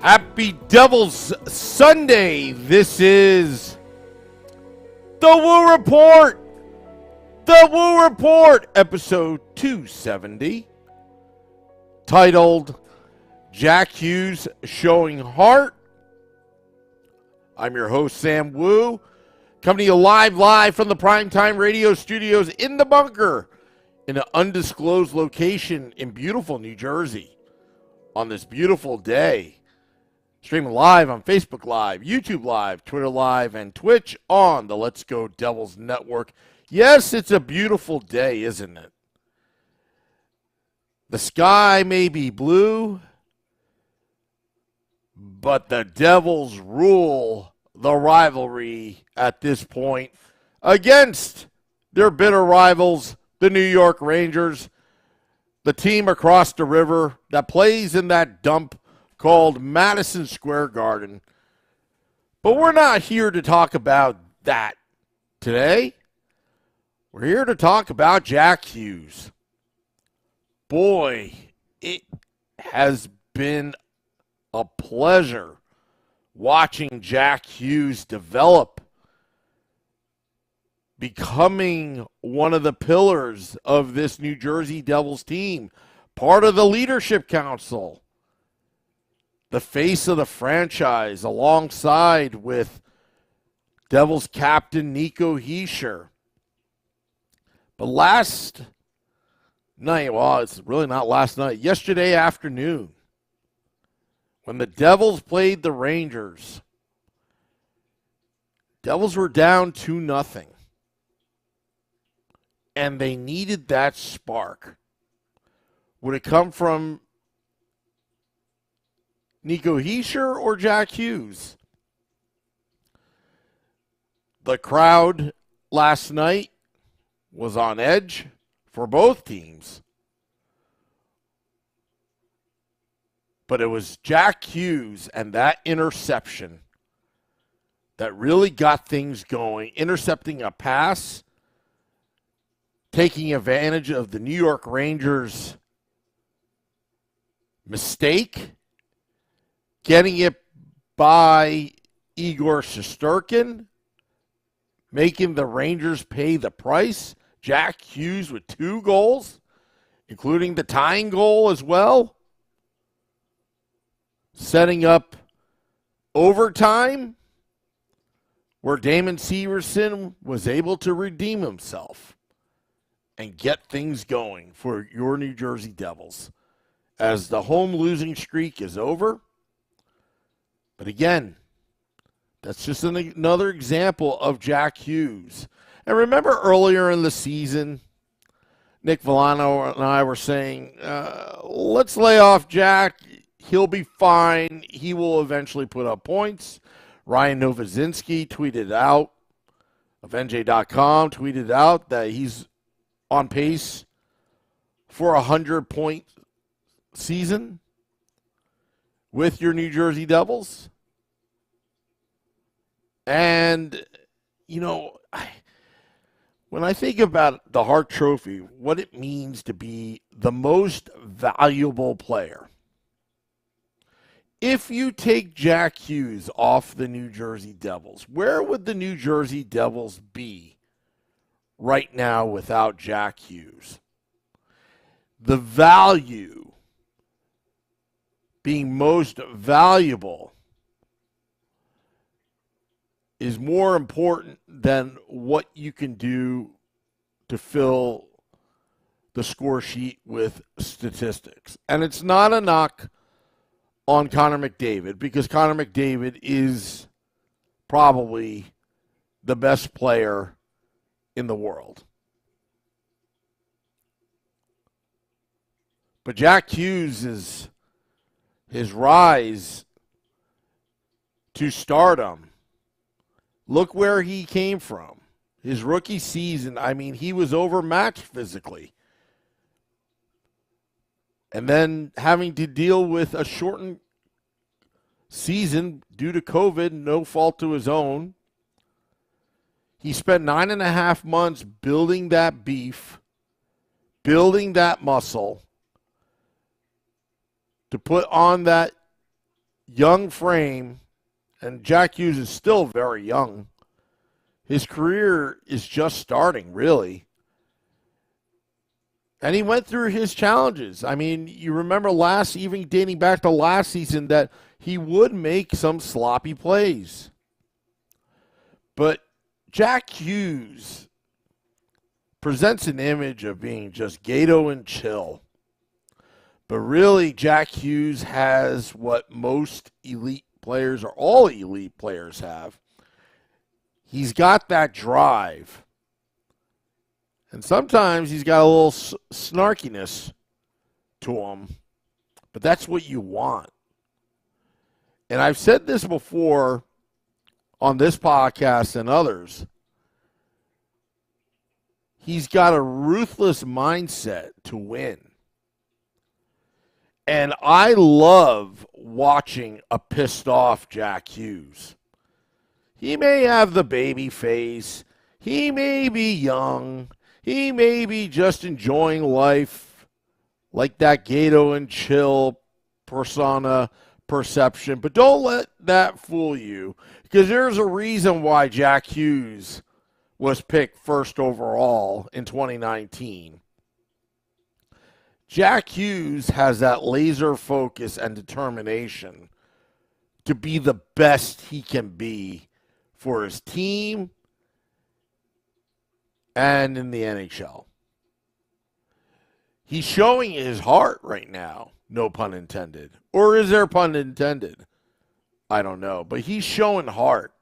Happy Devil's Sunday. This is the Woo Report. The Woo Report, episode 270, titled Jack Hughes Showing Heart. I'm your host, Sam Woo, coming to you live from the Primetime Radio Studios in the bunker in an undisclosed location in beautiful New Jersey on this beautiful day. Streaming live on Facebook Live, YouTube Live, Twitter Live, and Twitch on the Let's Go Devils Network. Yes, it's a beautiful day, isn't it? The sky may be blue, but the Devils rule the rivalry at this point against their bitter rivals, the New York Rangers, the team across the river that plays in that dump called Madison Square Garden. But we're not here to talk about that today. We're here to talk about Jack Hughes. Boy, it has been a pleasure watching Jack Hughes develop, becoming one of the pillars of this New Jersey Devils team, part of the leadership council, the face of the franchise, alongside with Devils captain Nico Hischier. But last night, well, it's really not last night, yesterday afternoon, when the Devils played the Rangers, Devils were down 2-0. And they needed that spark. Would it come from Nico Hischier or Jack Hughes? The crowd last night was on edge for both teams. But it was Jack Hughes and that interception that really got things going. Intercepting a pass, taking advantage of the New York Rangers' mistake, getting it by Igor Shesterkin, making the Rangers pay the price. Jack Hughes with 2 goals, including the tying goal as well, setting up overtime where Damon Severson was able to redeem himself and get things going for your New Jersey Devils as the home losing streak is over. But again, that's just another example of Jack Hughes. And remember earlier in the season, Nick Villano and I were saying, let's lay off Jack. He'll be fine. He will eventually put up points. Ryan Novozinski tweeted out, of NJ.com, tweeted out that he's on pace for a 100-point season with your New Jersey Devils. And, you know, when I think about the Hart Trophy, what it means to be the most valuable player, if you take Jack Hughes off the New Jersey Devils, where would the New Jersey Devils be right now without Jack Hughes? The value, being most valuable, is more important than what you can do to fill the score sheet with statistics. And it's not a knock on Connor McDavid, because Connor McDavid is probably the best player in the world. But Jack Hughes' his rise to stardom, look where he came from. His rookie season, I mean, he was overmatched physically. And then having to deal with a shortened season due to COVID, no fault to his own. He spent 9.5 months building that beef, building that muscle to put on that young frame, and Jack Hughes is still very young. His career is just starting, really. And he went through his challenges. I mean, you remember even dating back to last season, that he would make some sloppy plays. But Jack Hughes presents an image of being just Gato and chill. But really, Jack Hughes has what most elite players, or all elite players, have. He's got that drive. And sometimes he's got a little snarkiness to him. But that's what you want. And I've said this before on this podcast and others. He's got a ruthless mindset to win. And I love watching a pissed off Jack Hughes. He may have the baby face. He may be young. He may be just enjoying life like that Gato and chill persona perception. But don't let that fool you, because there's a reason why Jack Hughes was picked first overall in 2019. Jack Hughes has that laser focus and determination to be the best he can be for his team and in the NHL. He's showing his heart right now, no pun intended. Or is there pun intended? I don't know, but he's showing heart.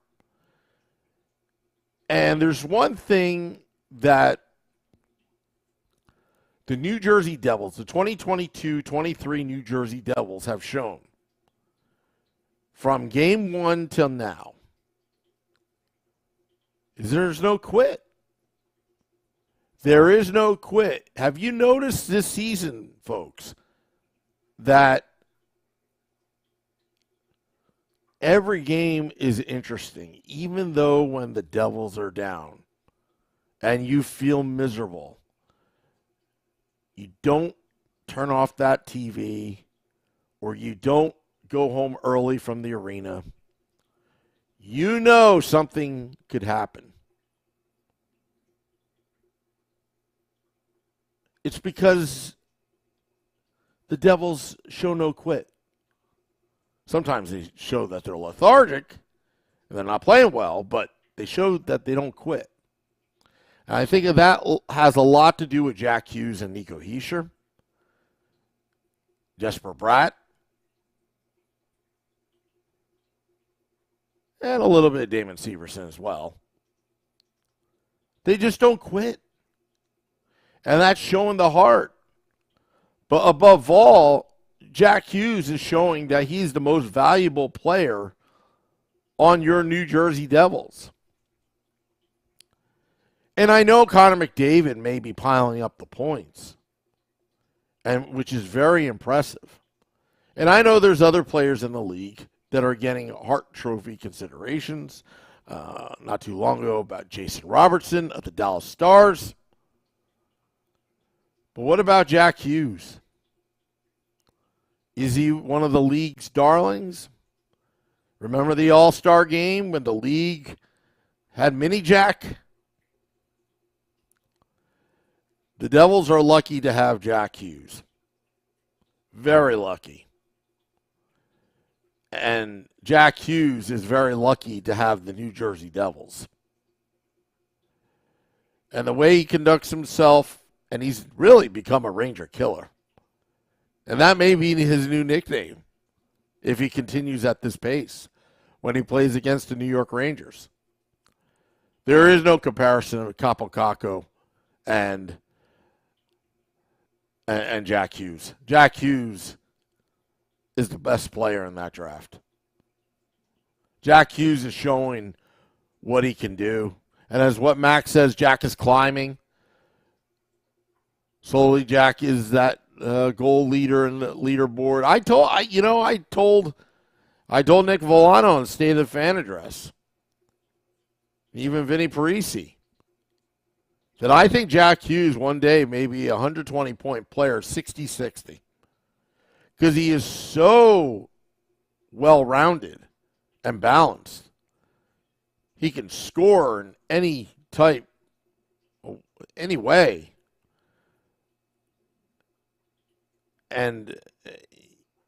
And there's one thing that the New Jersey Devils, the 2022-23 New Jersey Devils, have shown from game one till now is there's no quit. There is no quit. Have you noticed this season, folks, that every game is interesting, even though when the Devils are down and you feel miserable? You don't turn off that TV, or you don't go home early from the arena. You know something could happen. It's because the Devils show no quit. Sometimes they show that they're lethargic and they're not playing well, but they show that they don't quit. And I think that has a lot to do with Jack Hughes and Nico Hischier, Jesper Bratt, and a little bit of Damon Severson as well. They just don't quit. And that's showing the heart. But above all, Jack Hughes is showing that he's the most valuable player on your New Jersey Devils. And I know Connor McDavid may be piling up the points, and which is very impressive. And I know there's other players in the league that are getting Hart Trophy considerations. Not too long ago about Jason Robertson of the Dallas Stars. But what about Jack Hughes? Is he one of the league's darlings? Remember the All-Star game when the league had Mini Jack? The Devils are lucky to have Jack Hughes. Very lucky. And Jack Hughes is very lucky to have the New Jersey Devils. And the way he conducts himself, and he's really become a Ranger killer. And that may be his new nickname if he continues at this pace when he plays against the New York Rangers. There is no comparison with Capo Caco and Jack Hughes. Jack Hughes is the best player in that draft. Jack Hughes is showing what he can do. And as what Max says, Jack is climbing. Slowly, Jack is that goal leader in the leaderboard. I told Nick Volano on State of the Fan Address, even Vinny Parisi, that I think Jack Hughes one day may be a 120-point player, 60-60. Because he is so well-rounded and balanced. He can score in any way. And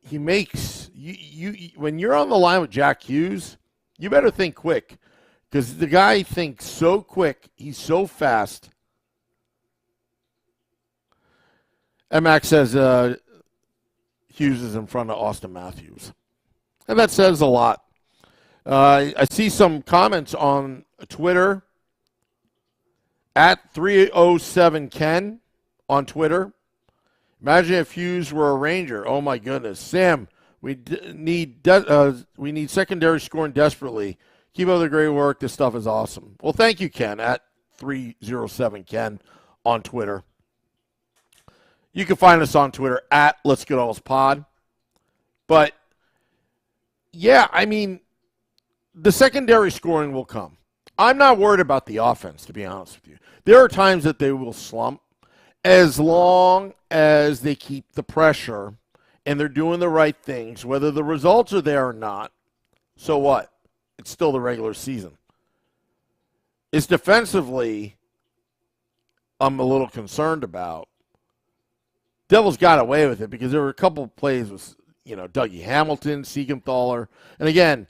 he makes you when you're on the line with Jack Hughes, you better think quick, because the guy thinks so quick. He's so fast. And Max says Hughes is in front of Austin Matthews, and that says a lot. I see some comments on Twitter at 307Ken on Twitter. Imagine if Hughes were a Ranger. Oh, my goodness. Sam, we need secondary scoring desperately. Keep up the great work. This stuff is awesome. Well, thank you, Ken, at 307Ken on Twitter. You can find us on Twitter at Let's Get Alls Pod. But, yeah, I mean, the secondary scoring will come. I'm not worried about the offense, to be honest with you. There are times that they will slump. As long as they keep the pressure and they're doing the right things, whether the results are there or not, so what? It's still the regular season. It's defensively I'm a little concerned about. Devils got away with it because there were a couple of plays with, Dougie Hamilton, Siegenthaler. And again,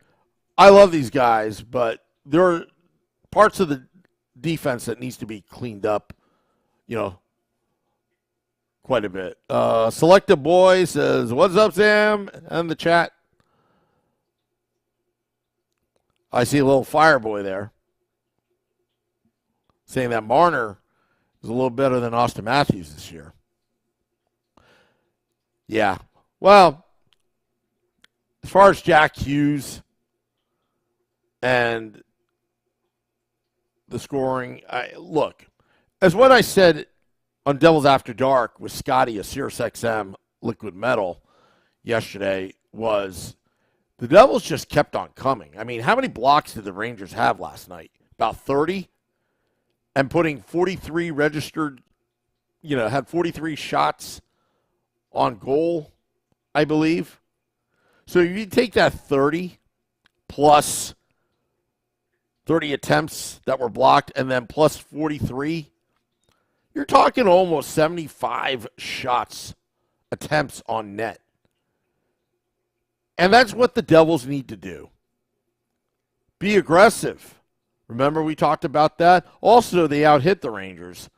I love these guys, but there are parts of the defense that needs to be cleaned up, quite a bit. Selective Boy says, "What's up, Sam?" in the chat. I see a little Fireboy there saying that Marner is a little better than Austin Matthews this year. Yeah. Well, as far as Jack Hughes and the scoring, look, as what I said on Devils After Dark with Scotty, a SiriusXM Liquid Metal yesterday, was the Devils just kept on coming. I mean, how many blocks did the Rangers have last night? About 30? And putting 43 registered, had 43 shots on goal, I believe. So if you take that 30 plus 30 attempts that were blocked and then plus 43, you're talking almost 75 attempts on net. And that's what the Devils need to do. Be aggressive. Remember we talked about that? Also, they out-hit the Rangers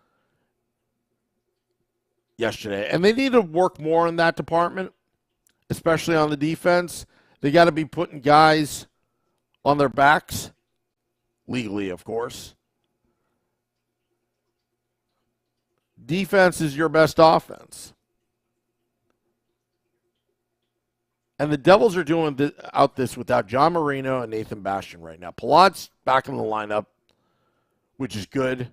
yesterday. And they need to work more in that department, especially on the defense. They got to be putting guys on their backs, legally, of course. Defense is your best offense. And the Devils are doing this without John Marino and Nathan Bastian right now. Palat's back in the lineup, which is good.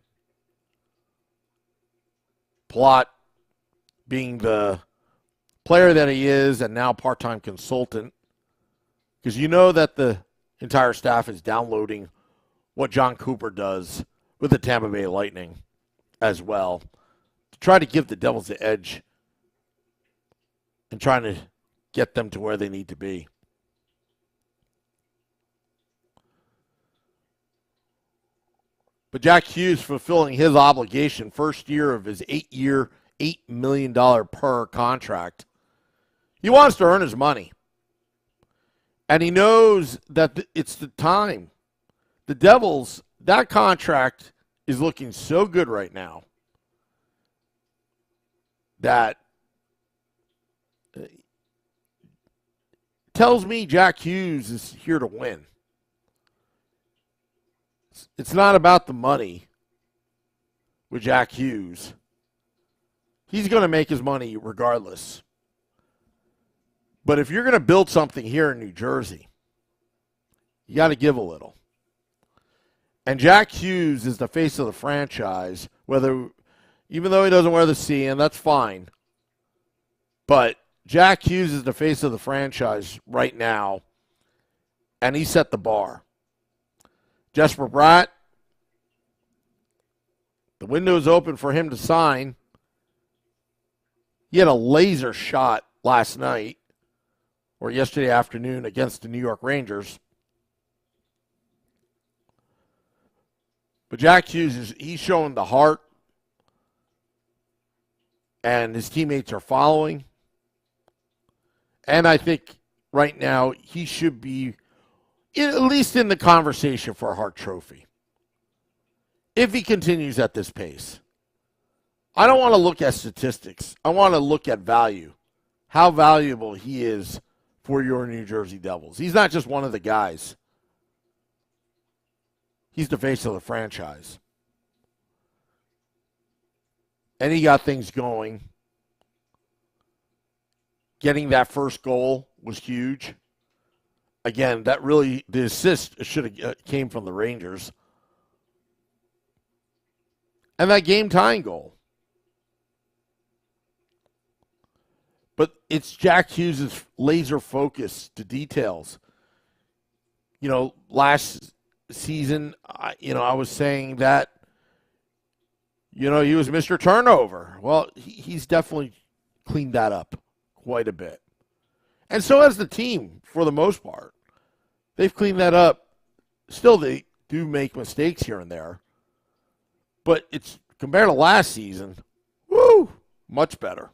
Palat being the player that he is and now part-time consultant. Because you know that the entire staff is downloading what John Cooper does with the Tampa Bay Lightning as well, to try to give the Devils the edge and trying to get them to where they need to be. But Jack Hughes fulfilling his obligation, first year of his 8-year, $8 million per contract. He wants to earn his money. And he knows that it's the time. The Devils, that contract is looking so good right now that tells me Jack Hughes is here to win. It's not about the money with Jack Hughes. He's going to make his money regardless. But if you're going to build something here in New Jersey, you got to give a little. And Jack Hughes is the face of the franchise, even though he doesn't wear the C, and that's fine. But Jack Hughes is the face of the franchise right now, and he set the bar. Jesper Bratt, the window is open for him to sign. He had a laser shot last night or yesterday afternoon against the New York Rangers. But Jack Hughes, he's showing the heart, and his teammates are following. And I think right now he should be at least in the conversation for a Hart Trophy if he continues at this pace. I don't want to look at statistics. I want to look at value, how valuable he is for your New Jersey Devils. He's not just one of the guys. He's the face of the franchise. And he got things going. Getting that first goal was huge. Again, that really, the assist should have came from the Rangers. And that game-tying goal. But it's Jack Hughes' laser focus to details. You know, last season, I was saying that, he was Mr. Turnover. Well, he's definitely cleaned that up quite a bit. And so has the team, for the most part. They've cleaned that up. Still, they do make mistakes here and there. But it's, compared to last season, much better.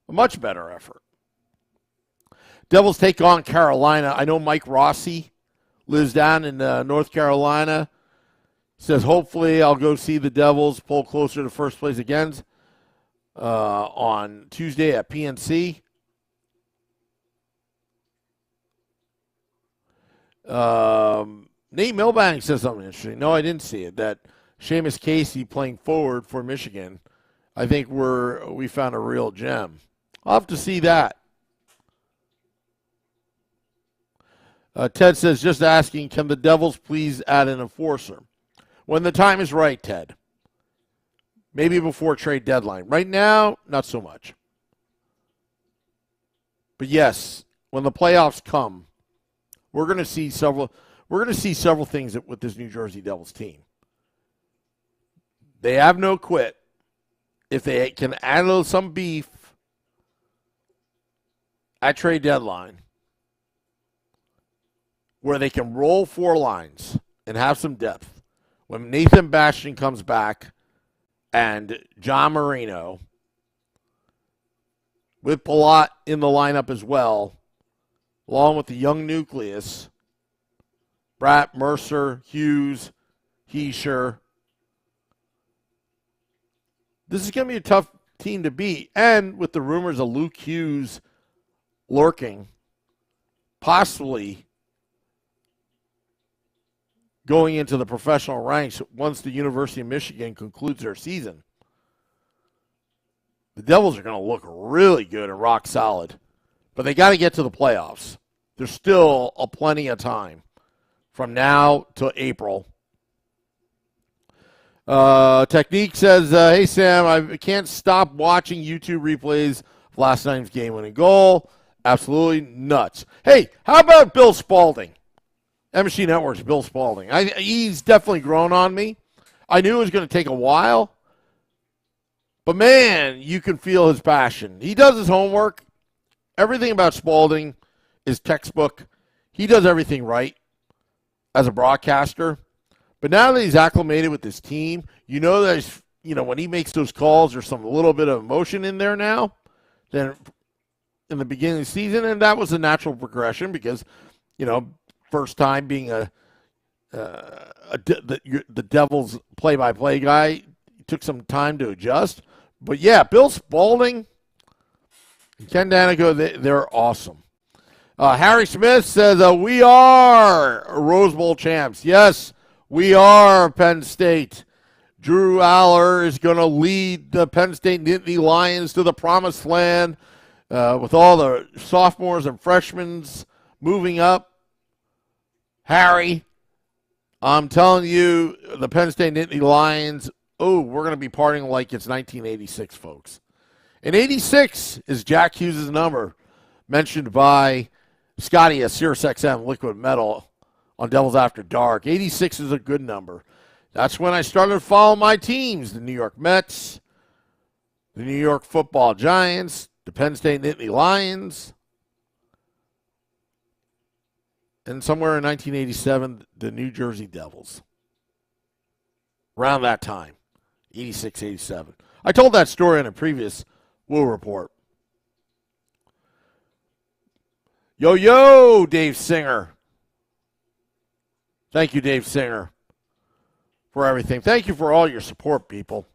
A much better effort. Devils take on Carolina. I know Mike Rossi lives down in North Carolina. Says, hopefully I'll go see the Devils pull closer to first place again on Tuesday at PNC. Nate Milbank says something interesting. No, I didn't see it. That Seamus Casey playing forward for Michigan, I think we found a real gem. I'll have to see that. Ted says, just asking, can the Devils please add an enforcer? When the time is right, Ted. Maybe before trade deadline. Right now, not so much. But yes, when the playoffs come, we're going to see several things with this New Jersey Devils team. They have no quit. If they can add some beef at trade deadline, where they can roll four lines and have some depth. When Nathan Bastian comes back and John Marino, with Palat in the lineup as well, along with the young nucleus, Bratt, Mercer, Hughes, Heischer. This is going to be a tough team to beat. And with the rumors of Luke Hughes lurking, possibly going into the professional ranks once the University of Michigan concludes their season, the Devils are going to look really good and rock solid. But they got to get to the playoffs. There's still plenty of time from now to April. Technique says, hey, Sam, I can't stop watching YouTube replays of last night's game-winning goal. Absolutely nuts. Hey, how about Bill Spaulding? MSG Network's Bill Spaulding. He's definitely grown on me. I knew it was going to take a while. But, man, you can feel his passion. He does his homework. Everything about Spaulding is textbook. He does everything right as a broadcaster. But now that he's acclimated with this team, that when he makes those calls, there's a little bit of emotion in there now than in the beginning of the season. And that was a natural progression because, first time being the Devils play-by-play guy, took some time to adjust. But, yeah, Bill Spaulding and Ken Danico, they're awesome. Harry Smith says, we are Rose Bowl champs. Yes, we are Penn State. Drew Aller is going to lead the Penn State Nittany Lions to the promised land with all the sophomores and freshmen moving up. Harry, I'm telling you, the Penn State Nittany Lions, we're going to be partying like it's 1986, folks. And 86 is Jack Hughes' number, mentioned by Scotty at SiriusXM Liquid Metal on Devils After Dark. 86 is a good number. That's when I started following my teams, the New York Mets, the New York Football Giants, the Penn State Nittany Lions. and somewhere in 1987, the New Jersey Devils. Around that time, 86, 87. I told that story in a previous Will Report. Yo, Dave Singer. Thank you, Dave Singer, for everything. Thank you for all your support, people.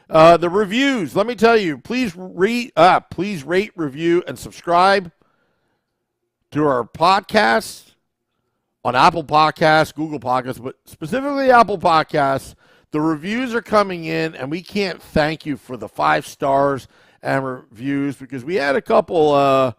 The reviews, let me tell you, please rate, review, and subscribe to our podcast on Apple Podcasts, Google Podcasts, but specifically Apple Podcasts. The reviews are coming in, and we can't thank you for the 5 stars and reviews because we had a couple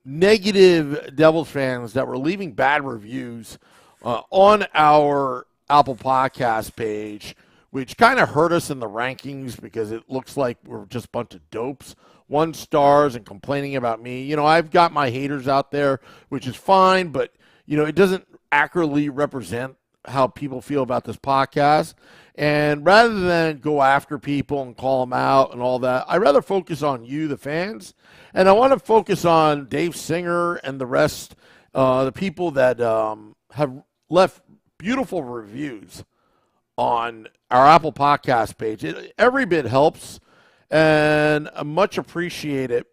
negative Devils fans that were leaving bad reviews on our Apple Podcast page, which kind of hurt us in the rankings because it looks like we're just a bunch of dopes. 1 stars and complaining about me. You know, I've got my haters out there, which is fine, but, you know, it doesn't accurately represent how people feel about this podcast. And rather than go after people and call them out and all that, I'd rather focus on you, the fans. And I want to focus on Dave Singer and the rest, the people that have left beautiful reviews on our Apple Podcast page. Every bit helps, and I much appreciate it.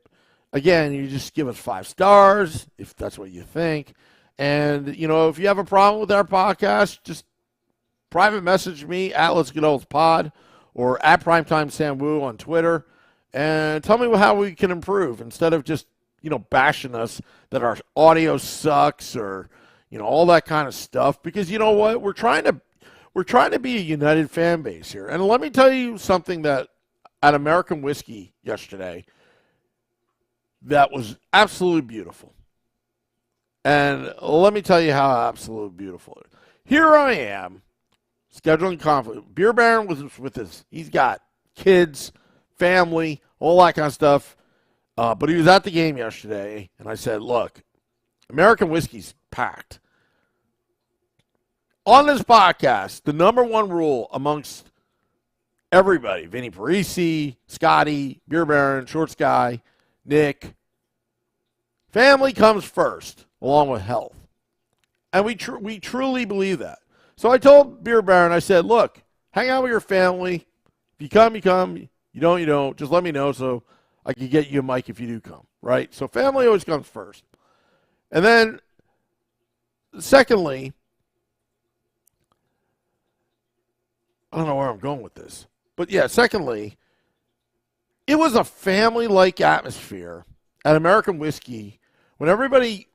Again, you just give us 5 stars if that's what you think. And, you know, if you have a problem with our podcast, just private message me at Let's Get Old Pod or at Primetime Sam Wu on Twitter and tell me how we can improve instead of just, you know, bashing us that our audio sucks or, you know, all that kind of stuff. Because you know what? We're trying to be a united fan base here. And let me tell you something that at American Whiskey yesterday that was absolutely beautiful. And let me tell you how absolutely beautiful it is. Here I am, scheduling conflict. Beer Baron was with his, he's got kids, family, all that kind of stuff. But he was at the game yesterday, and I said, look, American Whiskey's packed. On this podcast, the number 1 rule amongst everybody, Vinny Parisi, Scotty, Beer Baron, Shorts Guy, Nick, family comes first, along with health. And we truly believe that. So I told Beer Baron, I said, look, hang out with your family. If you come, you come. You don't, you don't. Just let me know so I can get you a mic if you do come, right? So family always comes first. And then, secondly, I don't know where I'm going with this. But yeah, secondly, it was a family-like atmosphere at American Whiskey when everybody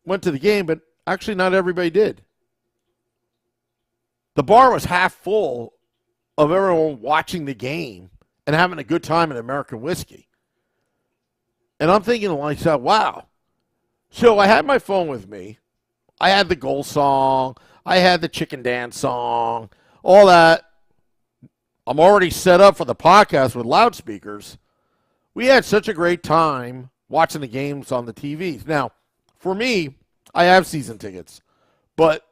went to the game, but actually not everybody did. The bar was half full of everyone watching the game and having a good time at American Whiskey. And I'm thinking to myself, wow. So I had my phone with me. I had the goal song. I had the chicken dance song. All that. I'm already set up for the podcast with loudspeakers. We had such a great time watching the games on the TVs. Now, for me, I have season tickets, but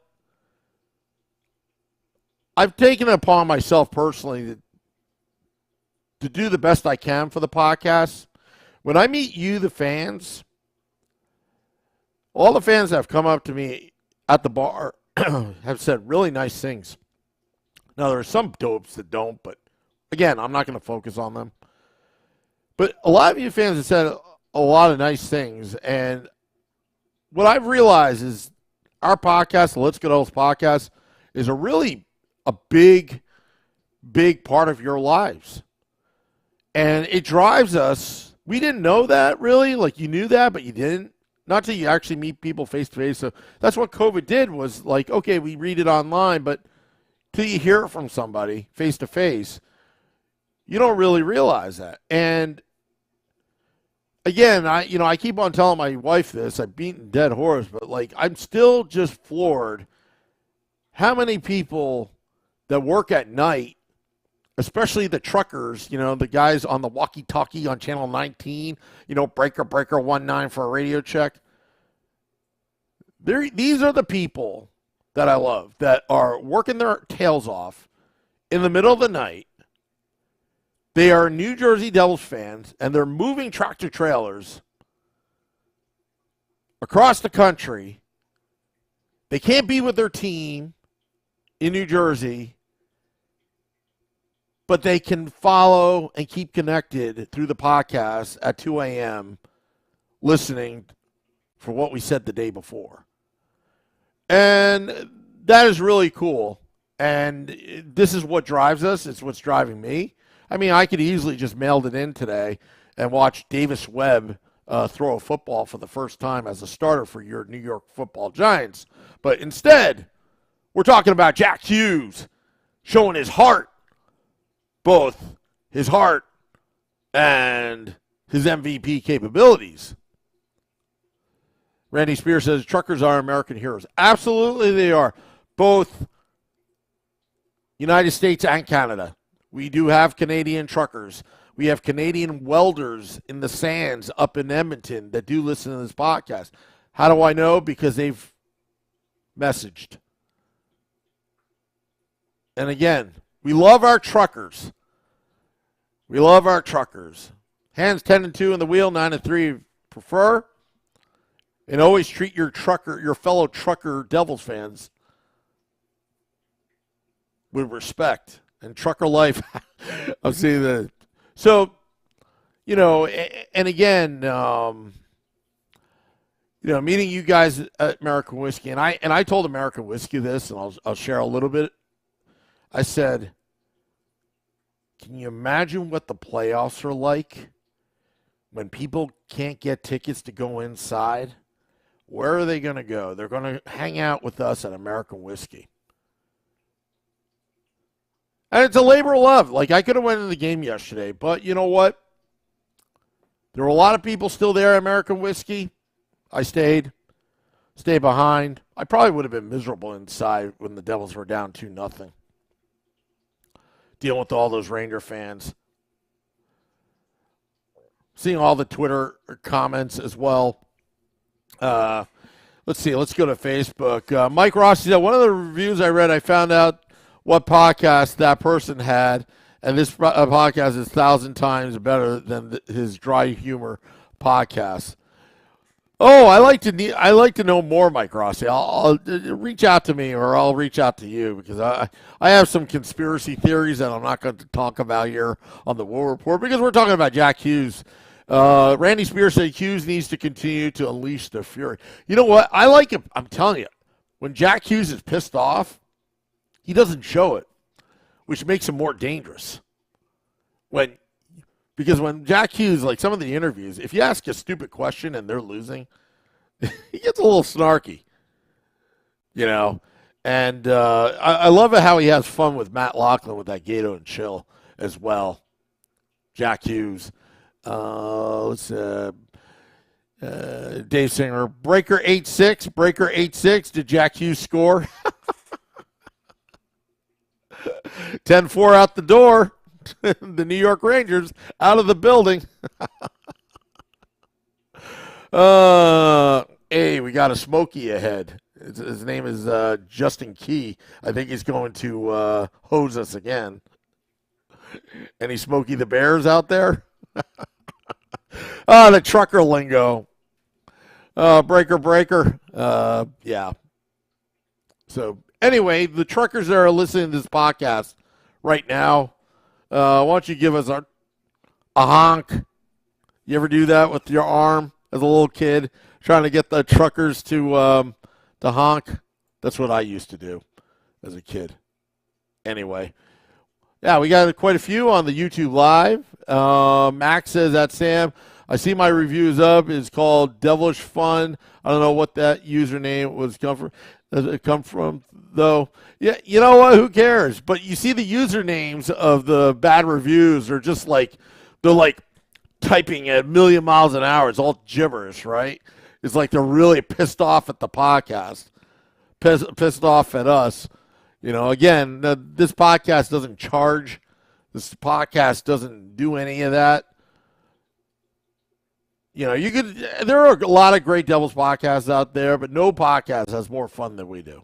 I've taken it upon myself personally to do the best I can for the podcast. When I meet you, the fans, all the fans that have come up to me at the bar have said really nice things. Now, there are some dopes that don't, but again, I'm not going to focus on them. But a lot of you fans have said a lot of nice things, and what I've realized is our podcast, the Let's Get Old podcast, is a big, big part of your lives. And it drives us. We didn't know that, really. Like, you knew that, but you didn't. Not till you actually meet people face-to-face. So that's what COVID did was, like, okay, we read it online, but till you hear it from somebody face-to-face, you don't really realize that. And again, I keep on telling my wife this. I've beaten dead horse, but like I'm still just floored how many people that work at night, especially the truckers, the guys on the walkie-talkie on Channel 19, breaker 19 for a radio check. These are the people that I love that are working their tails off in the middle of the night. They are New Jersey Devils fans, and they're moving tractor trailers across the country. They can't be with their team in New Jersey, but they can follow and keep connected through the podcast at 2 a.m. listening for what we said the day before. And that is really cool. And this is what drives us. It's what's driving me. I mean, I could easily just mailed it in today and watch Davis Webb throw a football for the first time as a starter for your New York Football Giants. But instead, we're talking about Jack Hughes showing his heart, both his heart and his MVP capabilities. Randy Spears says truckers are American heroes. Absolutely they are. Both United States and Canada. We do have Canadian truckers. We have Canadian welders in the sands up in Edmonton that do listen to this podcast. How do I know? Because they've messaged. And again, we love our truckers. We love our truckers. Hands 10 and 2 in the wheel, 9 and 3 prefer. And always treat your fellow trucker Devils fans with respect. And trucker life, I'm seeing that. So, and again, meeting you guys at American Whiskey, and I told American Whiskey this, and I'll share a little bit. I said, can you imagine what the playoffs are like when people can't get tickets to go inside? Where are they going to go? They're going to hang out with us at American Whiskey. And it's a labor of love. Like, I could have went to the game yesterday, but you know what? There were a lot of people still there at American Whiskey. I stayed behind. I probably would have been miserable inside when the Devils were down 2-0. Dealing with all those Ranger fans. Seeing all the Twitter comments as well. Let's see. Let's go to Facebook. Mike Rossi said, one of the reviews I read, I found out what podcast that person had, and this podcast is 1,000 times better than his dry humor podcast. Oh, I like to know more, Mike Rossi. I'll reach out to me, or I'll reach out to you, because I have some conspiracy theories that I'm not going to talk about here on the War Report, because we're talking about Jack Hughes. Randy Spears said Hughes needs to continue to unleash the fury. You know what? I like him. I'm telling you, when Jack Hughes is pissed off, he doesn't show it, which makes him more dangerous. Because when Jack Hughes, like some of the interviews, if you ask a stupid question and they're losing, he gets a little snarky, And I love it how he has fun with Matt Lachlan with that Gato and Chill as well. Jack Hughes. Dave Singer. Breaker 8-6. Did Jack Hughes score? 10-4 out the door. The New York Rangers out of the building. Hey, we got a Smokey ahead. His name is Justin Key. I think he's going to hose us again. Any Smokey the Bears out there? The trucker lingo. Breaker. Yeah. So, anyway, the truckers that are listening to this podcast right now, why don't you give us a honk? You ever do that with your arm as a little kid, trying to get the truckers to honk? That's what I used to do as a kid. Anyway, yeah, we got quite a few on the YouTube Live. Max says that Sam, I see my reviews up. It's called Devilish Fun. I don't know what that username was come from though. Yeah, you know what? Who cares? But you see the usernames of the bad reviews are just like they're like typing at 1,000,000 miles an hour. It's all gibberish, right? It's like they're really pissed off at the podcast, pissed off at us. Again, this podcast doesn't charge. This podcast doesn't do any of that. There are a lot of great Devils podcasts out there, but no podcast has more fun than we do.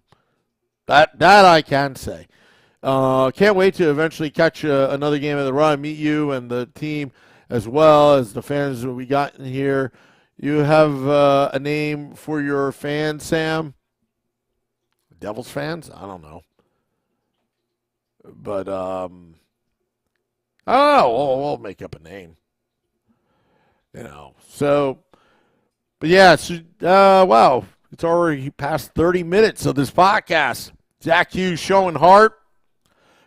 That I can say. Can't wait to eventually catch another game of the run, meet you and the team as well as the fans that we got in here. You have a name for your fans, Sam? Devils fans? I don't know. But, I don't know. We'll make up a name. So, but yeah, wow. It's already past 30 minutes of this podcast. Zach Hughes, showing Hart.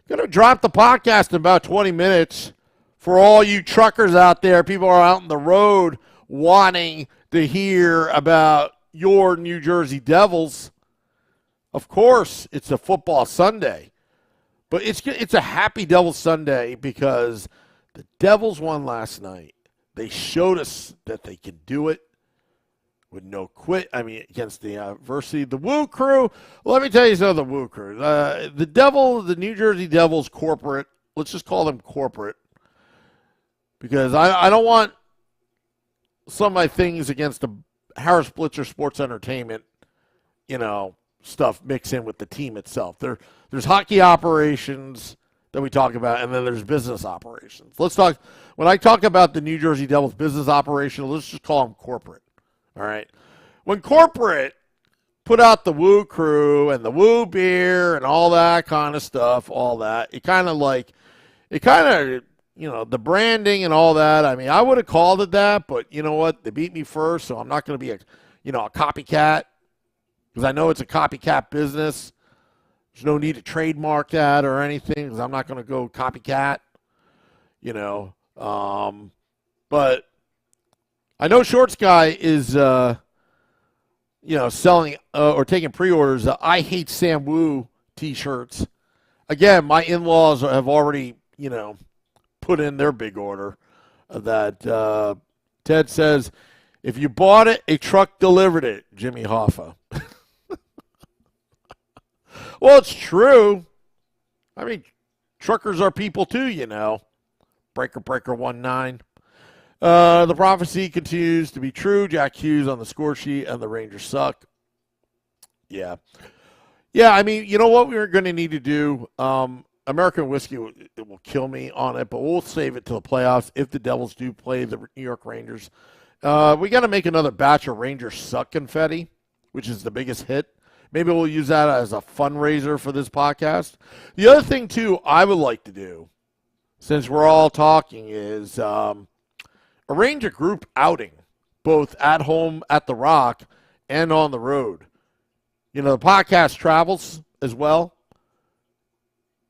Going to drop the podcast in about 20 minutes for all you truckers out there. People are out on the road wanting to hear about your New Jersey Devils. Of course, it's a football Sunday, but it's a happy Devils Sunday because the Devils won last night. They showed us that they can do it with no quit. I mean, against the adversity. The Woo Crew, let me tell you something, the Woo Crew. The New Jersey Devils corporate, let's just call them corporate, because I don't want some of my things against the Harris Blitzer Sports Entertainment, stuff mix in with the team itself. There's hockey operations that we talk about, and then there's business operations. When I talk about the New Jersey Devils business operation, let's just call them corporate. All right. When corporate put out the Woo Crew and the Woo Beer and all that kind of stuff, the branding and all that. I mean, I would have called it that, but you know what? They beat me first, so I'm not going to be a copycat, because I know it's a copycat business. There's no need to trademark that or anything, because I'm not going to go copycat, but I know Shorts Guy is, selling or taking pre-orders I Hate Sam Woo t-shirts. Again, my in-laws have already, put in their big order that Ted says, if you bought it, a truck delivered it, Jimmy Hoffa. Well, it's true. I mean, truckers are people too, Breaker 19. The prophecy continues to be true. Jack Hughes on the score sheet, and the Rangers suck. Yeah. Yeah, I mean, you know what we're going to need to do? American Whiskey will kill me on it, but we'll save it till the playoffs if the Devils do play the New York Rangers. We got to make another batch of Rangers suck confetti, which is the biggest hit. Maybe we'll use that as a fundraiser for this podcast. The other thing, too, I would like to do, since we're all talking, is arrange a group outing, both at home at the Rock and on the road. The podcast travels as well.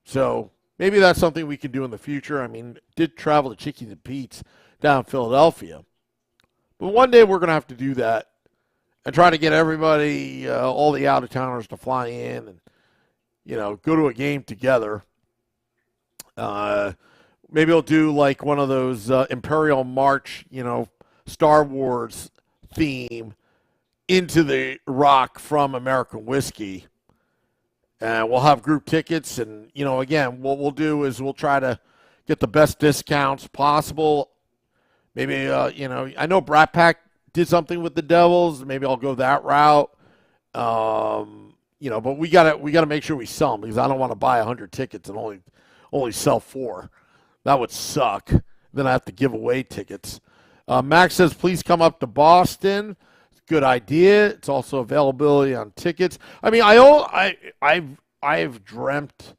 So maybe that's something we can do in the future. I mean, did travel to Chickies and Pete's down in Philadelphia. But one day we're going to have to do that and try to get everybody, all the out-of-towners to fly in and, go to a game together. Maybe we'll do like one of those Imperial March, Star Wars theme into the Rock from American Whiskey. And we'll have group tickets. And, again, what we'll do is we'll try to get the best discounts possible. Maybe, I know Brat Pack did something with the Devils. Maybe I'll go that route. But we gotta make sure we sell them, because I don't want to buy 100 tickets and only sell 4. That would suck. Then I have to give away tickets. Max says, please come up to Boston. Good idea. It's also availability on tickets. I mean, I've dreamt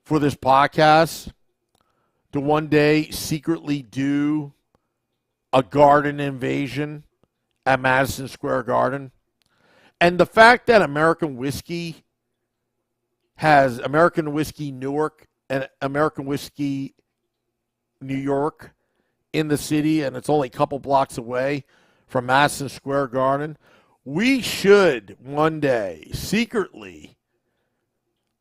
for this podcast to one day secretly do a garden invasion at Madison Square Garden. And the fact that American Whiskey has American Whiskey Newark and American Whiskey New York in the city, and it's only a couple blocks away from Madison Square Garden, we should one day secretly,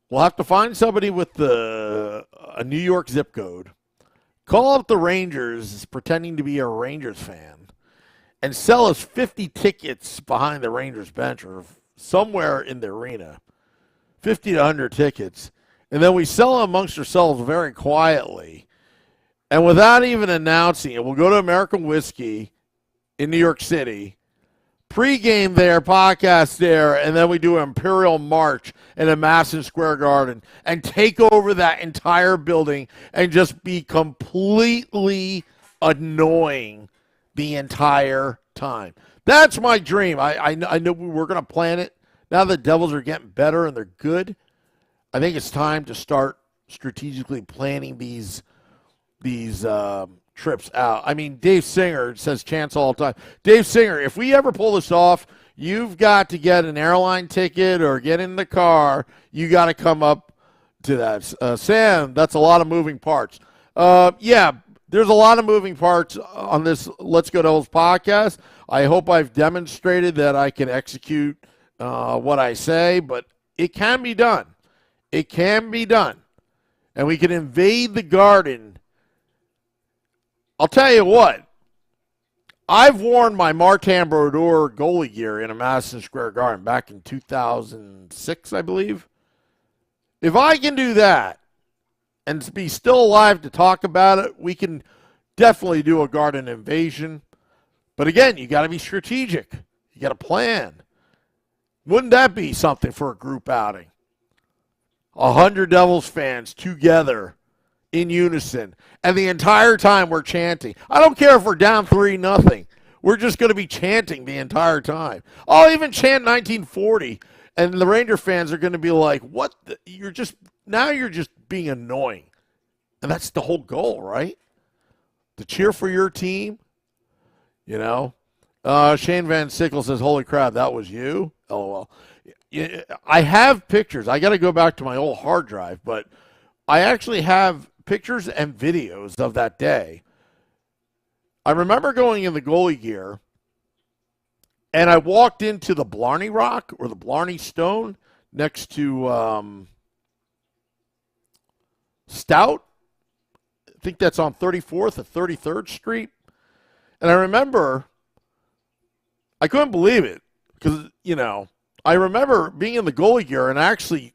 we'll have to find somebody with a New York zip code, call up the Rangers pretending to be a Rangers fan, and sell us 50 tickets behind the Rangers bench or somewhere in the arena, 50 to 100 tickets, and then we sell them amongst ourselves very quietly. And without even announcing it, we'll go to American Whiskey in New York City, pregame there, podcast there, and then we do an Imperial March in a Madison Square Garden and take over that entire building and just be completely annoying the entire time. That's my dream. I know we were going to plan it. Now the Devils are getting better and they're good. I think it's time to start strategically planning these trips out. I mean, Dave Singer says chance all the time. Dave Singer, if we ever pull this off, you've got to get an airline ticket or get in the car. You got to come up to that. Sam, that's a lot of moving parts. Yeah, there's a lot of moving parts on this Let's Go Devils podcast. I hope I've demonstrated that I can execute what I say, but it can be done. It can be done. And we can invade the Garden. I'll tell you what. I've worn my Martin Brodeur goalie gear in a Madison Square Garden back in 2006, I believe. If I can do that and be still alive to talk about it, we can definitely do a Garden invasion. But again, you got to be strategic. You got to plan. Wouldn't that be something for a group outing? 100 Devils fans together in unison. And the entire time we're chanting. I don't care if we're down 3-0. We're just going to be chanting the entire time. I'll even chant 1940. And the Ranger fans are going to be like, what? You're just being annoying. And that's the whole goal, right? To cheer for your team. You know? Shane Van Sickle says, holy crap, that was you? LOL. I have pictures. I got to go back to my old hard drive, but I actually have pictures and videos of that day. I remember going in the goalie gear, and I walked into the Blarney Rock or the Blarney Stone next to Stout. I think that's on 34th or 33rd Street. And I remember, I couldn't believe it because, I remember being in the goalie gear and I actually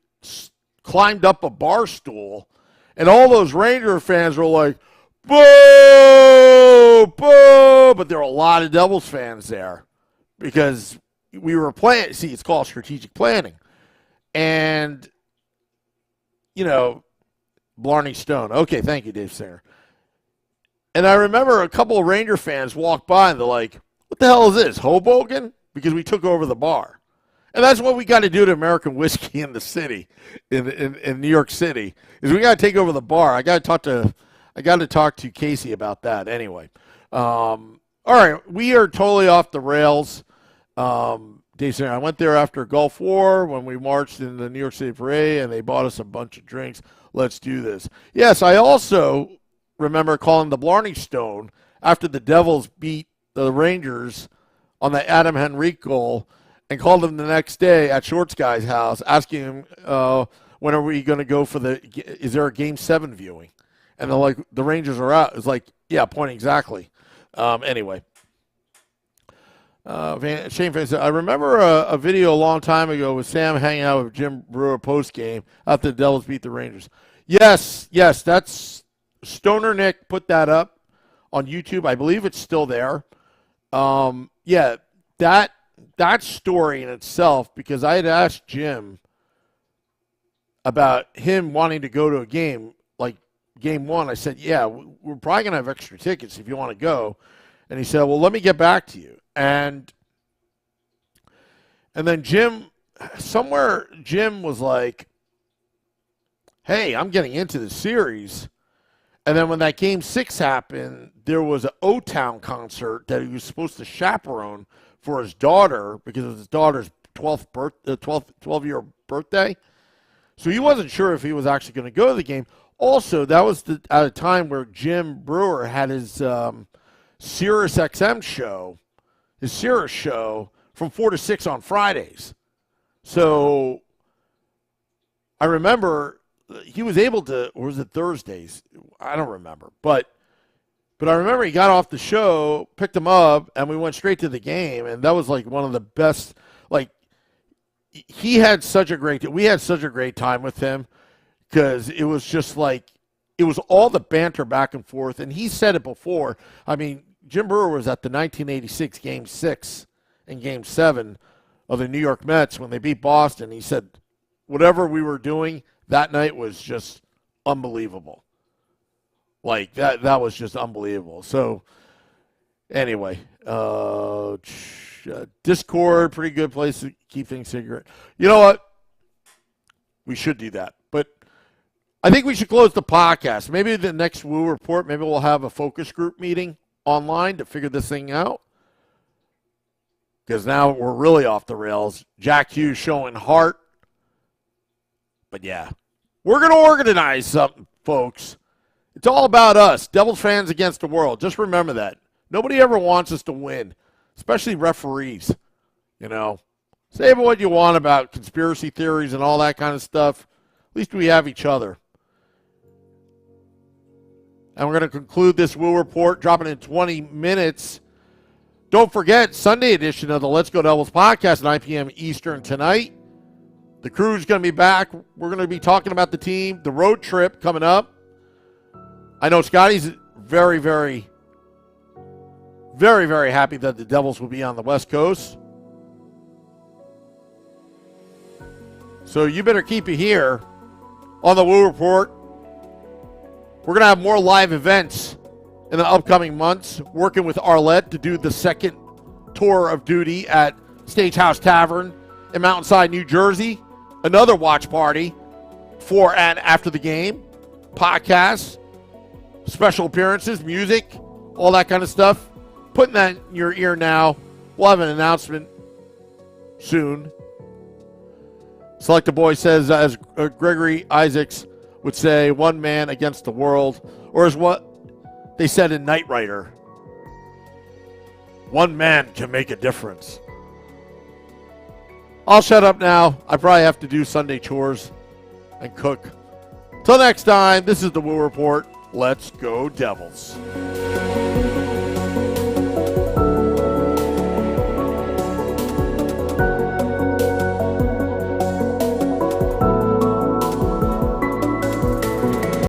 climbed up a bar stool, and all those Ranger fans were like, boo, boo. But there were a lot of Devils fans there because we were playing. See, it's called strategic planning. And, Blarney Stone. Okay, thank you, Dave Singer. And I remember a couple of Ranger fans walked by and they're like, what the hell is this, Hoboken? Because we took over the bar. And that's what we got to do to American whiskey in the city, in New York City, is we got to take over the bar. I got to talk to Casey about that. Anyway, all right, we are totally off the rails. Dave Singer, I went there after Gulf War when we marched in the New York City Parade, and they bought us a bunch of drinks. Let's do this. Yes, I also remember calling the Blarney Stone after the Devils beat the Rangers on the Adam Henrique goal, and called him the next day at Shorts Guy's house, asking him, when are we going to go for is there a Game 7 viewing? And they're like, the Rangers are out. It's like, yeah, point exactly. Anyway. Shane Fan said, I remember a video a long time ago with Sam hanging out with Jim Brewer post-game after the Devils beat the Rangers. Yes, that's Stoner Nick put that up on YouTube. I believe it's still there. Yeah, that story in itself, because I had asked Jim about him wanting to go to a game, like Game 1. I said, yeah, we're probably going to have extra tickets if you want to go. And he said, well, let me get back to you. And then Jim was like, hey, I'm getting into the series. And then when that Game 6 happened, there was an O-Town concert that he was supposed to chaperone for his daughter because of his daughter's 12-year birthday. So he wasn't sure if he was actually going to go to the game. Also, that was at a time where Jim Brewer had his Sirius XM show, his Sirius show from 4 to 6 on Fridays. So I remember he was able to, or was it Thursdays? I don't remember. But I remember he got off the show, picked him up, and we went straight to the game. And that was like one of the best. Like, we had such a great time with him because it was just like, it was all the banter back and forth. And he said it before. I mean, Jim Brewer was at the 1986 Game 6 and Game 7 of the New York Mets when they beat Boston. He said whatever we were doing that night was just unbelievable. Like, that was just unbelievable. So, Anyway, Discord, pretty good place to keep things secret. You know what? We should do that. But I think we should close the podcast. Maybe the next Woo Report, maybe we'll have a focus group meeting online to figure this thing out. Because now we're really off the rails. Jack Hughes showing Hart. But yeah, we're going to organize something, folks. It's all about us, Devils fans against the world. Just remember that. Nobody ever wants us to win, especially referees. You know, say what you want about conspiracy theories and all that kind of stuff. At least we have each other. And we're going to conclude this Woo Report, dropping in 20 minutes. Don't forget, Sunday edition of the Let's Go Devils podcast, 9 p.m. Eastern tonight. The crew's going to be back. We're going to be talking about the team, the road trip coming up. I know Scotty's very, very, very, very happy that the Devils will be on the West Coast. So you better keep it here on the Woo Report. We're going to have more live events in the upcoming months, working with Arlette to do the second tour of duty at Stagehouse Tavern in Mountainside, New Jersey. Another watch party for and after the game, podcasts, special appearances, music, all that kind of stuff. Putting that in your ear now. We'll have an announcement soon. Select the Boy says, as Gregory Isaacs would say, one man against the world, or as what they said in Knight Rider, one man can make a difference. I'll shut up now. I probably have to do Sunday chores and cook. Till next time, this is the Woo Report. Let's go Devils.